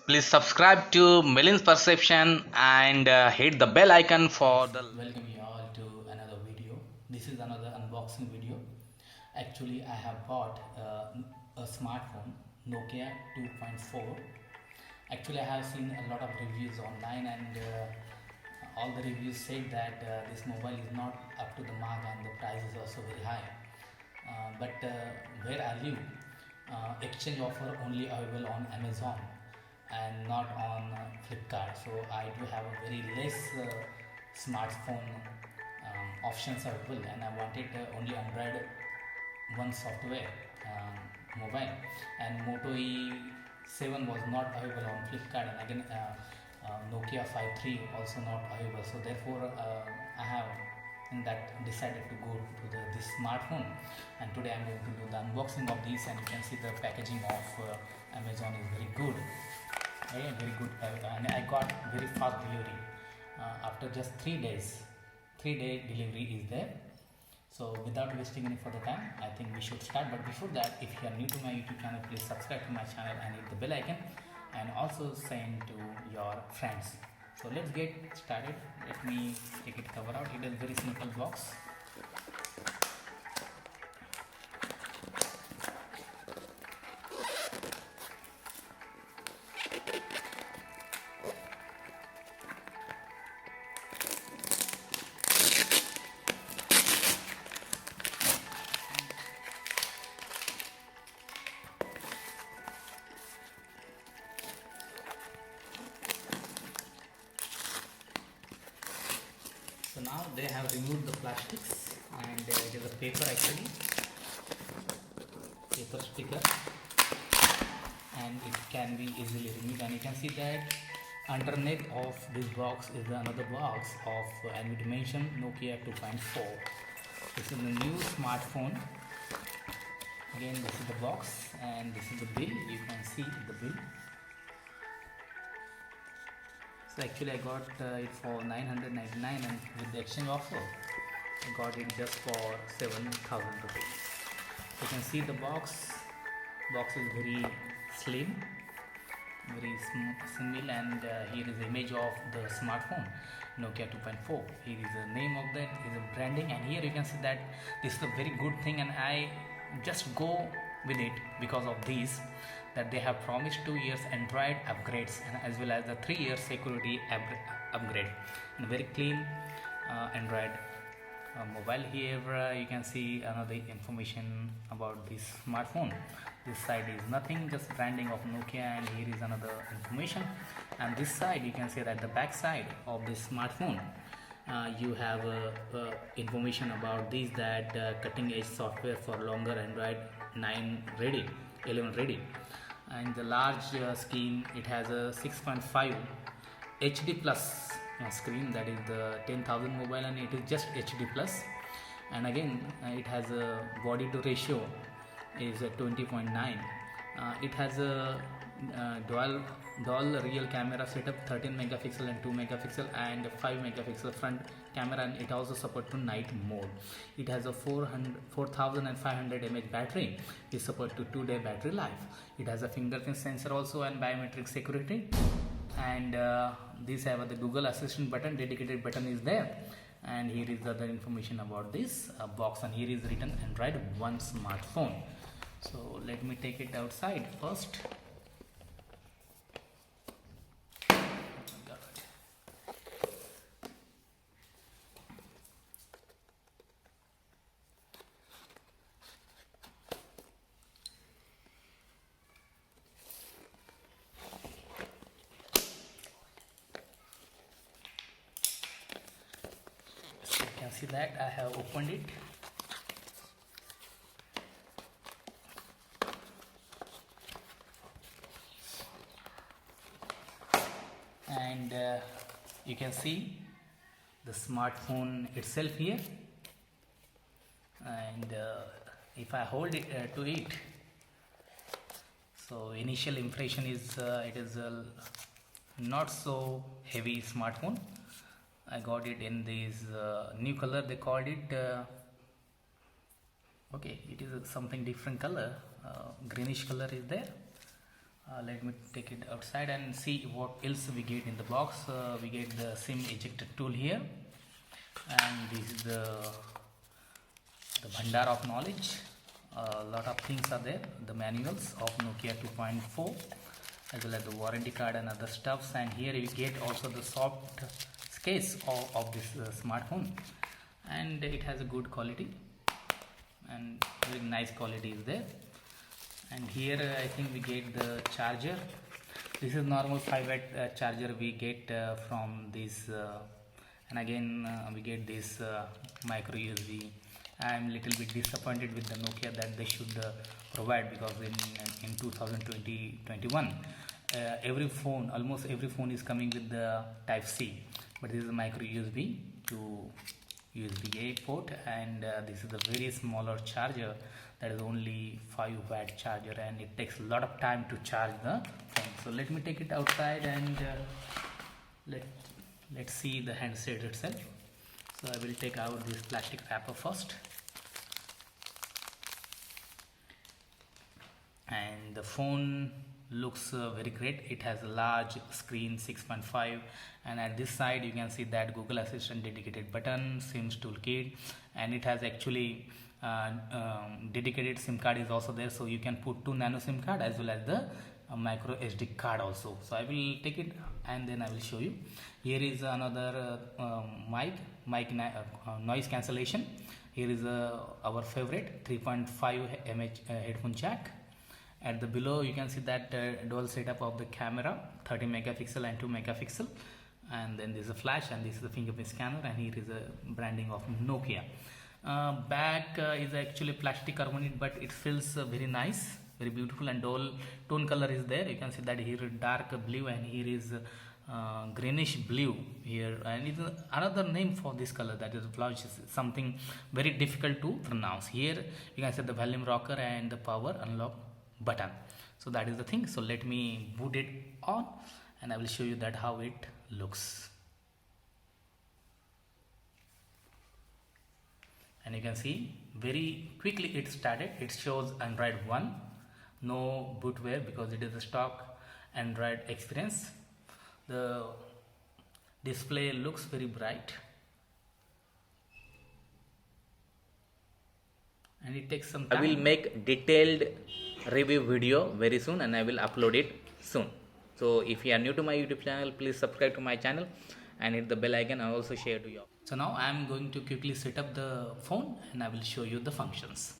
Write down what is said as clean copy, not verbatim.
Please subscribe to Million's Perception and hit the bell icon for the. Welcome you all to another video. This is another unboxing video. Actually, I have bought a smartphone Nokia 2.4. Actually, I have seen a lot of reviews online, and all the reviews say that this mobile is not up to the mark and the price is also very high. But where I live, exchange offer only available on Amazon and not on Flipkart. So I do have a very less smartphone options available, and I wanted only Android one software mobile, and Moto E7 was not available on Flipkart, and again Nokia 5.3 also not available. So therefore I have decided to go to this smartphone, and today I'm going to do the unboxing of this, and you can see the packaging of Amazon is very good. Okay, very good, and I got very fast delivery after just 3 days. 3-day delivery is there. So without wasting any further time, I think we should start. But before that, if you are new to my YouTube channel, please subscribe to my channel and hit the bell icon, and also send to your friends. So let's get started. Let me take it cover out. It is very simple box. So now they have removed the plastics, and it is a paper actually, paper sticker, and it can be easily removed. And you can see that underneath of this box is another box of, and we mentioned Nokia 2.4. This is the new smartphone. Again, this is the box, and this is the bill. You can see the bill. So actually I got it for 999, and with the exchange offer I got it just for 7,000 rupees. You can see the box is very slim, very simple, and here is the image of the smartphone Nokia 2.4. Here is the name of that, is a branding, and here you can see that this is a very good thing, and I just go with it because of these, that they have promised 2 years Android upgrades, and as well as the 3 years security upgrade, and very clean Android mobile. Here you can see another information about this smartphone. This side is nothing, just branding of Nokia, and here is another information. And this side you can see that the back side of this smartphone you have information about this, that cutting edge software for longer Android 9 ready, 11 ready, and the large screen. It has a 6.5 HD plus screen, that is the 10,000 mobile, and it is just HD plus. And again it has a body to ratio is 20.9. It has a dual real camera setup, 13 megapixel and 2 megapixel and 5 megapixel front camera, and it also supports to night mode. It has a 4500 mAh battery. It supports to 2-day battery life. It has a fingerprint sensor also, and biometric security, and these have the Google Assistant button, dedicated button is there. And here is the other information about this box, and here is written Android One smartphone. So let me take it outside first. So you can see that I have opened it. And you can see the smartphone itself here, and if I hold it to it, so initial impression is it is a not so heavy smartphone. I got it in this new color, they called it okay, it is something different color, greenish color is there. Let me take it outside and see what else we get in the box. We get the SIM ejector tool here, and this is the bhandar of knowledge. A lot of things are there, the manuals of Nokia 2.4 as well as the warranty card and other stuffs, and here you get also the soft case of this smartphone, and it has a good quality and very nice quality is there. And here I think we get the charger. This is normal 5 watt charger we get from this, and again we get this micro USB. I am little bit disappointed with the Nokia that they should provide, because in 2020-21 every phone, almost every phone is coming with the type C, but this is a micro USB to USB-A port, and this is a very smaller charger that is only 5 watt charger, and it takes a lot of time to charge the phone. So let me take it outside and let's see the handset itself. So I will take out this plastic wrapper first, and the phone looks very great. It has a large screen 6.5, and at this side you can see that Google Assistant dedicated button, SIM toolkit, and it has actually dedicated SIM card is also there, so you can put 2 nano SIM card as well as the micro SD card also. So I will take it and then I will show you. Here is another mic noise cancellation. Here is our favorite 3.5 mH headphone jack. At the below you can see that dual setup of the camera, 30 megapixel and 2 megapixel, and then this is a flash, and this is the fingerprint scanner, and here is a branding of Nokia. Back is actually plastic carbonate, but it feels very nice, very beautiful, and dual tone color is there. You can see that here dark blue, and here is greenish blue here, and it is another name for this color, that is blush, something very difficult to pronounce. Here you can see the volume rocker and the power unlock button. So that is the thing. So let me boot it on and I will show you that how it looks. And you can see very quickly it started. It shows Android 1, no bootware because it is a stock Android experience. The display looks very bright, and it takes some time. I will make detailed review video very soon, and I will upload it soon. So if you are new to my YouTube channel, please subscribe to my channel and hit the bell icon. I also share to you. So now I am going to quickly set up the phone and I will show you the functions.